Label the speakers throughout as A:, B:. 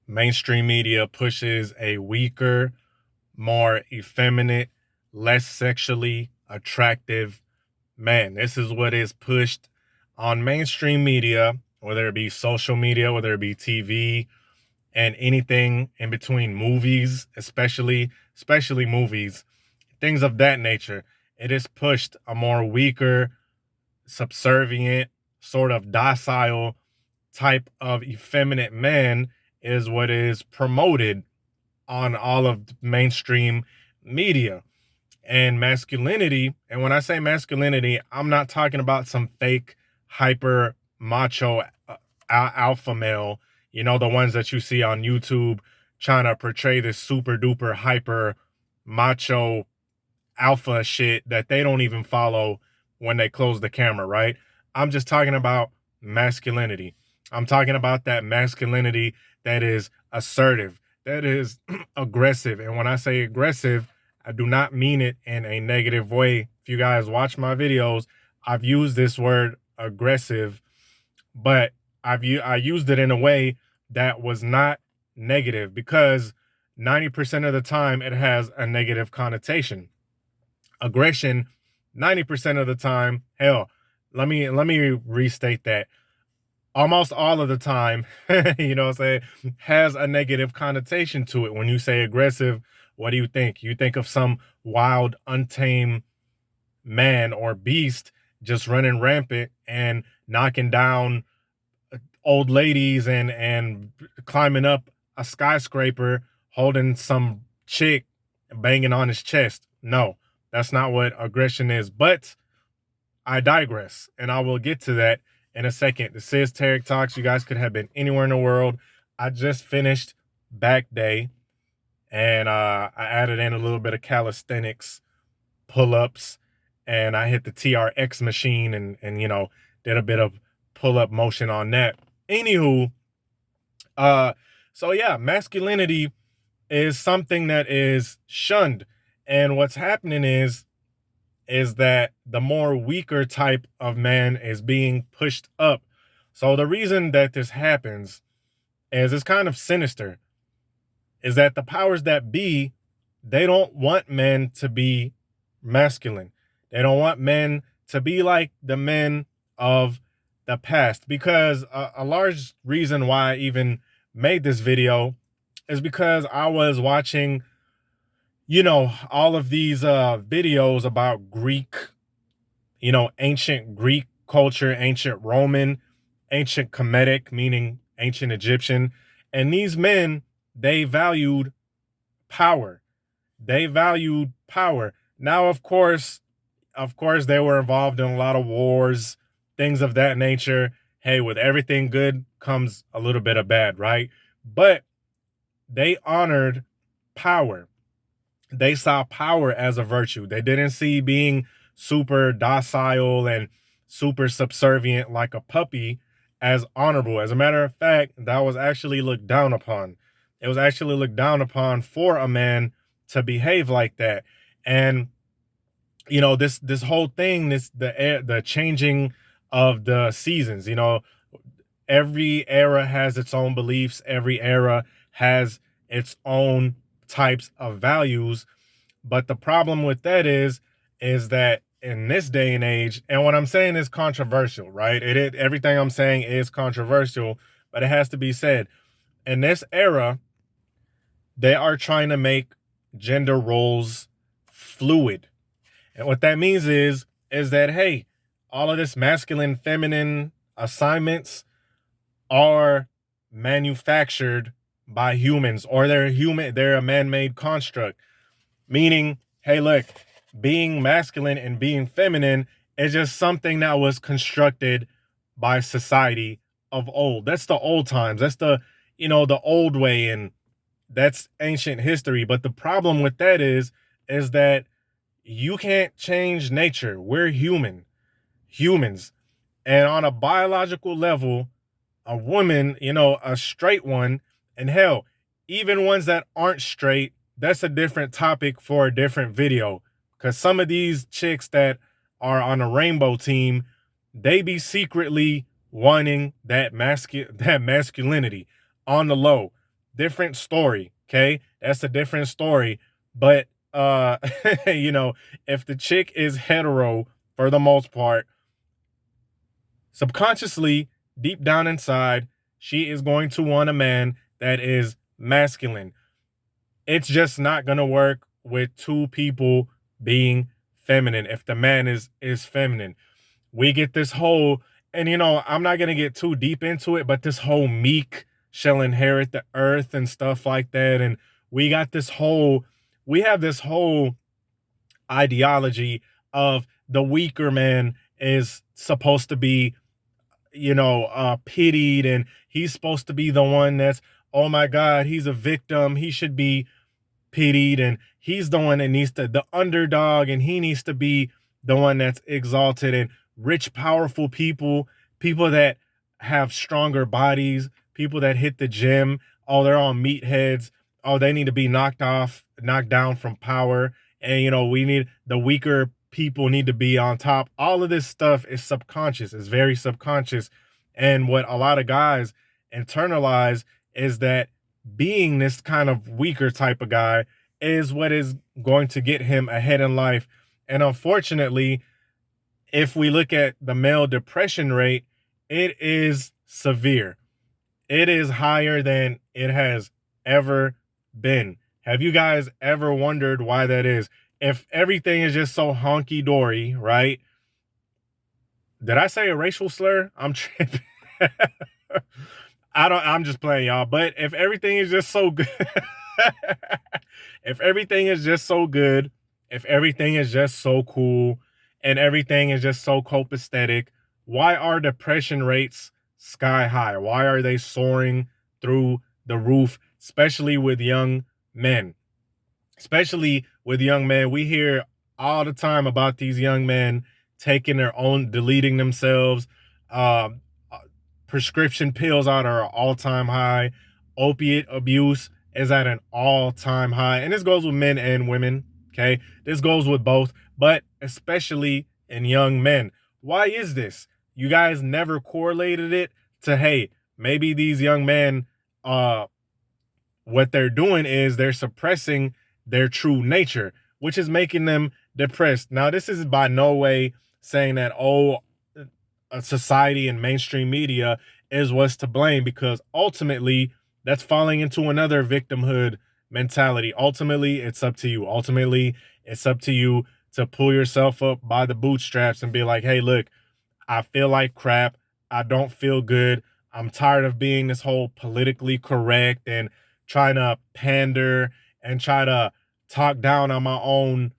A: mainstream media pushes a weaker, more effeminate, less sexually attractive man. This is what is pushed on mainstream media, whether it be social media, whether it be TV, and anything in between, movies, especially movies, things of that nature. It is pushed a more weaker, subservient, sort of docile type of effeminate man is what is promoted on all of mainstream media. And masculinity, and when I say masculinity, I'm not talking about some fake hyper macho alpha male, the ones that you see on YouTube trying to portray this super duper hyper macho alpha shit that they don't even follow when they close the camera, right? I'm just talking about masculinity. I'm talking about that masculinity that is assertive, that is aggressive. And when I say aggressive, I do not mean it in a negative way. If you guys watch my videos, I've used this word aggressive, but I used it in a way that was not negative, because 90% of the time it has a negative connotation. Aggression, 90% of the time, hell, let me restate that. Almost all of the time, has a negative connotation to it. When you say aggressive, what do you think? You think of some wild, untamed man or beast just running rampant and knocking down old ladies and climbing up a skyscraper, holding some chick, banging on his chest. No, that's not what aggression is. But I digress, and I will get to that in a second. This is Tarik Talks. You guys could have been anywhere in the world. I just finished back day, and I added in a little bit of calisthenics, pull-ups, and I hit the TRX machine and did a bit of pull-up motion on that. Anywho, so yeah, masculinity is something that is shunned, and what's happening is that the more weaker type of man is being pushed up. So the reason that this happens is it's kind of sinister, is that the powers that be, they don't want men to be masculine. They don't want men to be like the men of the past, because a large reason why I even made this video is because I was watching all of these videos about Greek, ancient Greek culture, ancient Roman, ancient Kemetic, meaning ancient Egyptian. And these men, they valued power. They valued power. Now, of course, they were involved in a lot of wars, things of that nature. Hey, with everything good comes a little bit of bad, right? But they honored power. They saw power as a virtue. They didn't see being super docile and super subservient like a puppy as honorable. As a matter of fact, that was actually looked down upon. It was actually looked down upon for a man to behave like that. And this whole thing, the changing of the seasons, every era has its own beliefs. Every era has its own types of values. But the problem with that is that in this day and age, and what I'm saying is controversial, right? Everything I'm saying is controversial, but it has to be said. In this era, they are trying to make gender roles fluid. And what that means is that, hey, all of this masculine, feminine assignments are manufactured by humans, or they're a man-made construct. Meaning, hey, look, being masculine and being feminine is just something that was constructed by society of old. That's the old times. That's the old way, and that's ancient history. But the problem with that is that you can't change nature. We're humans. And on a biological level, a woman, a straight one, and hell, even ones that aren't straight, that's a different topic for a different video. Because some of these chicks that are on a rainbow team, they be secretly wanting that masculinity on the low. different story. Okay. That's a different story. But, you know, if the chick is hetero for the most part, subconsciously, deep down inside, she is going to want a man that is masculine. It's just not going to work with two people being feminine if the man is feminine. We get this whole, and you know, I'm not going to get too deep into it, but this whole meek shall inherit the earth and stuff like that. And we got this whole, we have this whole ideology of the weaker man is supposed to be, you know, pitied, and he's supposed to be the one that's, oh my God, he's a victim. He should be pitied, and he's the one that needs to, the underdog, and he needs to be the one that's exalted. And rich, powerful people, people that have stronger bodies, people that hit the gym, oh, they're all meatheads. Oh, they need to be knocked down from power. And, you know, we need the weaker people need to be on top. All of this stuff is subconscious. It's very subconscious. And what a lot of guys internalize is that being this kind of weaker type of guy is what is going to get him ahead in life. And unfortunately, if we look at the male depression rate, it is severe. It is higher than it has ever been. Have you guys ever wondered why that is? If everything is just so honky dory, right? Did I say a racial slur? I'm tripping. I'm just playing, y'all. But if everything is just so good, if everything is just so good, if everything is just so cool, and everything is just so copacetic, why are depression rates sky high? Why are they soaring through the roof, especially with young men? Especially with young men, we hear all the time about these young men taking their own, deleting themselves. Prescription pills are at an all-time high. Opiate abuse is at an all-time high. And this goes with men and women, okay? This goes with both, but especially in young men. Why is this? You guys never correlated it to, hey, maybe these young men, what they're doing is they're suppressing their true nature, which is making them depressed. Now, this is by no way saying that, oh, society and mainstream media is what's to blame, because ultimately that's falling into another victimhood mentality. Ultimately, it's up to you. Ultimately, it's up to you to pull yourself up by the bootstraps and be like, hey, look, I feel like crap. I don't feel good. I'm tired of being this whole politically correct and trying to pander and try to talk down on my own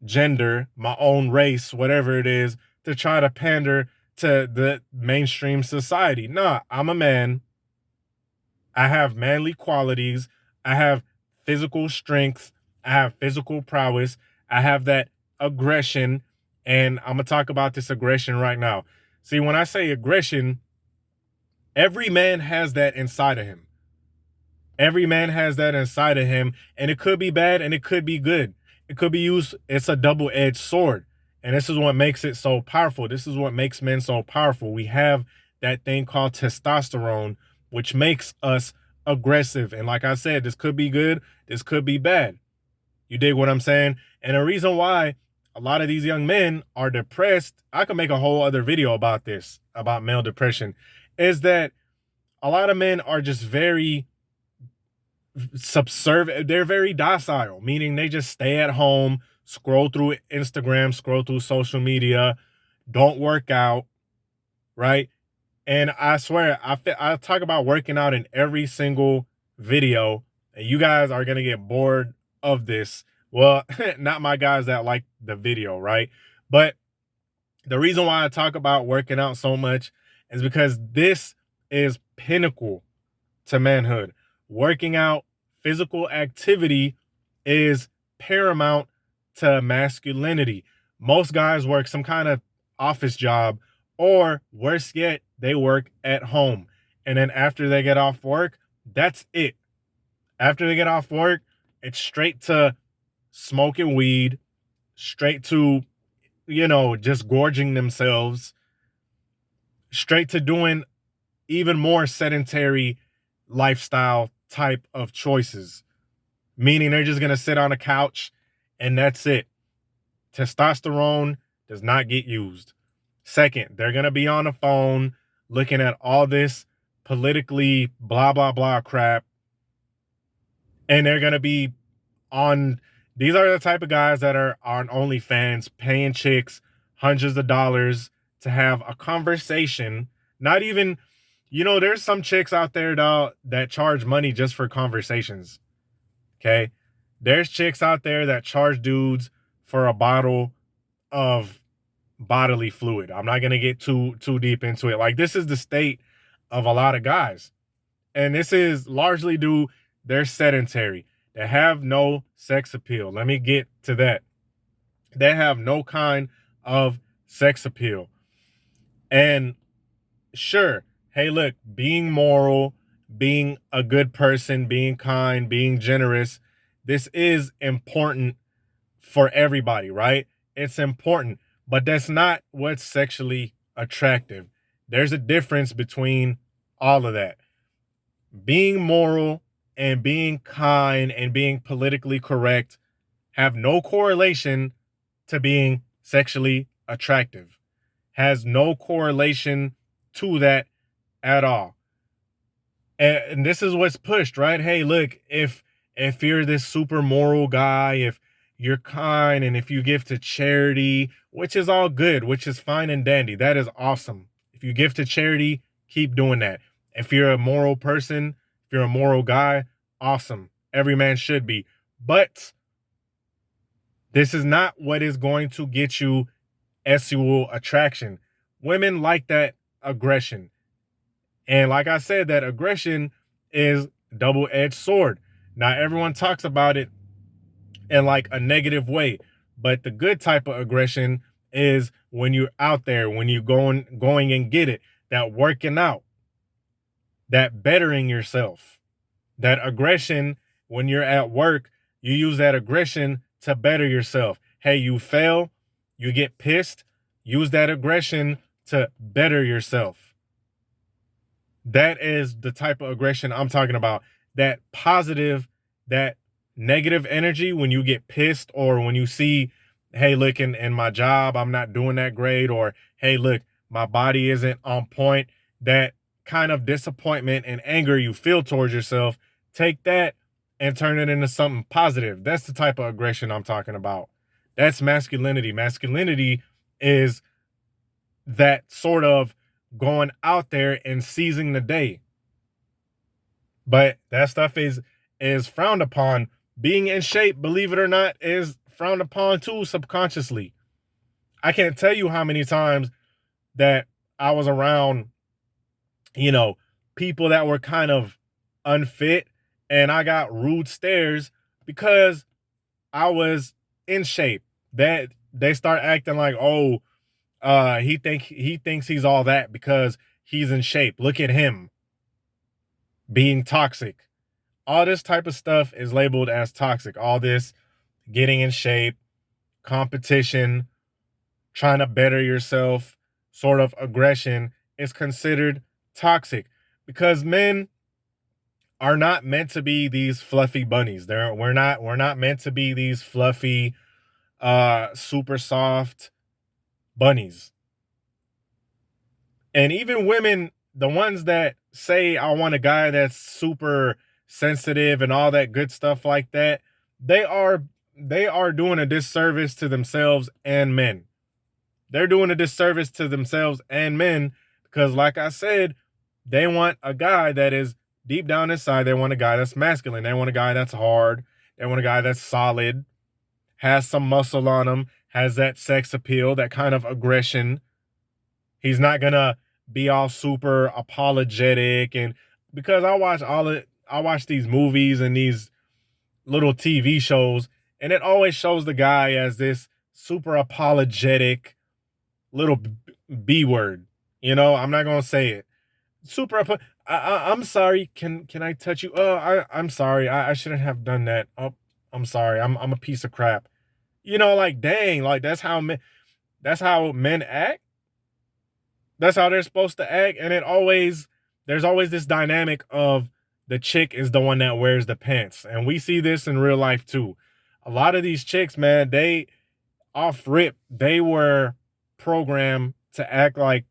A: gender, my own race, whatever it is, to try to pander to the mainstream society. Nah, I'm a man. I have manly qualities. I have physical strength. I have physical prowess. I have that aggression. And I'm going to talk about this aggression right now. See, when I say aggression, every man has that inside of him. Every man has that inside of him, and it could be bad and it could be good. It could be used. It's a double-edged sword. And this is what makes it so powerful. This is what makes men so powerful. We have that thing called testosterone, which makes us aggressive. And like I said, this could be good. This could be bad. You dig what I'm saying? And the reason why a lot of these young men are depressed, I could make a whole other video about this, about male depression, is that a lot of men are just very subservient. They're very docile, meaning they just stay at home, scroll through Instagram, scroll through social media, don't work out, right? And I swear, I talk about working out in every single video, and you guys are going to get bored of this. Well, not my guys that like the video, right? But the reason why I talk about working out so much is because this is pinnacle to manhood. Working out, physical activity is paramount to masculinity. Most guys work some kind of office job, or worse yet, they work at home. And then after they get off work, that's it. After they get off work, it's straight to smoking weed, straight to, you know, just gorging themselves, straight to doing even more sedentary lifestyle type of choices, meaning they're just going to sit on a couch and that's it. Testosterone does not get used. Second, they're going to be on the phone looking at all this politically blah, blah, blah crap. And they're going to be on, these are the type of guys that are on OnlyFans paying chicks hundreds of dollars to have a conversation. Not even, there's some chicks out there that charge money just for conversations. Okay. There's chicks out there that charge dudes for a bottle of bodily fluid. I'm not going to get too deep into it. Like, this is the state of a lot of guys. And this is largely due, they're sedentary. They have no sex appeal. Let me get to that. They have no kind of sex appeal. And sure, hey, look, being moral, being a good person, being kind, being generous, this is important for everybody, right? It's important, but that's not what's sexually attractive. There's a difference between all of that. Being moral and being kind and being politically correct have no correlation to being sexually attractive. Has no correlation to that at all. And this is what's pushed, right? Hey, look, if you're this super moral guy, if you're kind, and if you give to charity, which is all good, which is fine and dandy, that is awesome. If you give to charity, keep doing that. If you're a moral person, if you're a moral guy, awesome. Every man should be. But this is not what is going to get you sexual attraction. Women like that aggression. And like I said, that aggression is double-edged sword. Now, everyone talks about it in like a negative way, but the good type of aggression is when you're out there, when you're going and get it, that working out, that bettering yourself, that aggression. When you're at work, you use that aggression to better yourself. Hey, you fail, you get pissed, use that aggression to better yourself. That is the type of aggression I'm talking about. That positive, that negative energy when you get pissed, or when you see, hey, look, in my job, I'm not doing that great, or hey, look, my body isn't on point. That kind of disappointment and anger you feel towards yourself, take that and turn it into something positive. That's the type of aggression I'm talking about. That's masculinity. Masculinity is that sort of going out there and seizing the day. But that stuff is frowned upon. Being in shape, believe it or not, is frowned upon too, subconsciously. I can't tell you how many times that I was around, people that were kind of unfit, and I got rude stares because I was in shape. That they start acting like, oh, he thinks he's all that because he's in shape. Look at him being toxic. All this type of stuff is labeled as toxic. All this getting in shape, competition, trying to better yourself, sort of aggression is considered toxic, because men are not meant to be these fluffy bunnies. We're not meant to be these fluffy, super soft bunnies. And even women, the ones that say, I want a guy that's super sensitive and all that good stuff like that, they are doing a disservice to themselves and men. They're doing a disservice to themselves and men, because like I said, they want a guy that is deep down inside. They want a guy that's masculine. They want a guy that's hard. They want a guy that's solid, has some muscle on him, has that sex appeal, that kind of aggression. He's not gonna be all super apologetic. And because I watch these movies and these little TV shows, and it always shows the guy as this super apologetic little B word. I'm not gonna say it. I'm sorry. Can I touch you? Oh, I'm sorry. I shouldn't have done that. Oh, I'm sorry. I'm a piece of crap. Like, dang, like that's how men act. That's how they're supposed to act. And there's always this dynamic of the chick is the one that wears the pants. And we see this in real life too. A lot of these chicks, man, they off rip, they were programmed to act like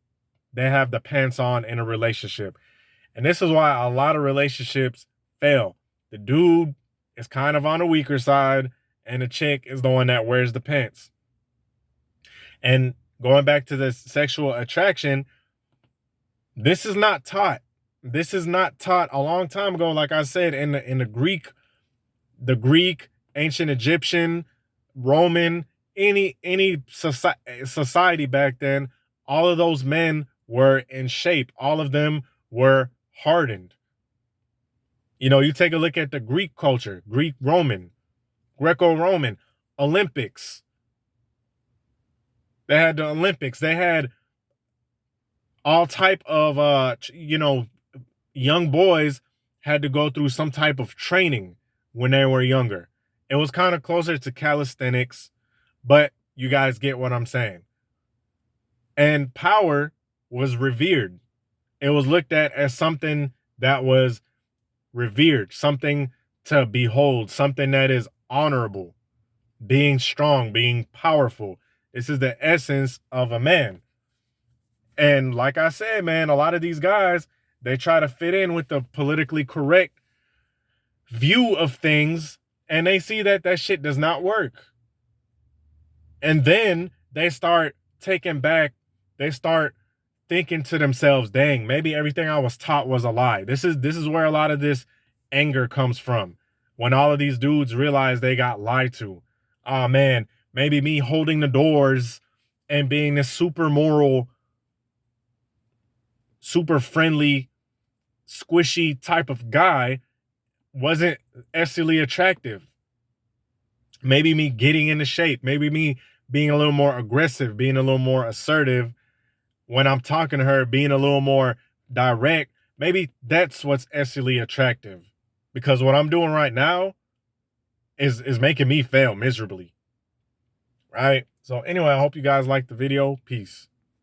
A: they have the pants on in a relationship. And this is why a lot of relationships fail. The dude is kind of on the weaker side, and the chick is the one that wears the pants. And going back to this sexual attraction, this is not taught. This is not taught a long time ago. Like I said, in the Greek, ancient Egyptian, Roman, any society back then, all of those men were in shape. All of them were hardened. You know, you take a look at the Greek culture, Greco-Roman, Olympics. They had the Olympics. They had all type of, young boys had to go through some type of training when they were younger. It was kind of closer to calisthenics, but you guys get what I'm saying. And power was revered. It was looked at as something that was revered, something to behold, something that is honorable, being strong, being powerful. This is the essence of a man. And like I said, man, a lot of these guys, they try to fit in with the politically correct view of things, and they see that that shit does not work. And then they start taking back, they start thinking to themselves, dang, maybe everything I was taught was a lie. This is where a lot of this anger comes from. When all of these dudes realize they got lied to. Oh man, maybe me holding the doors and being this super moral, super friendly, squishy type of guy wasn't ethically attractive. Maybe me getting into shape, maybe me being a little more aggressive, being a little more assertive when I'm talking to her, being a little more direct, maybe that's what's ethically attractive. Because what I'm doing right now is making me fail miserably. Right? So anyway, I hope you guys liked the video. Peace.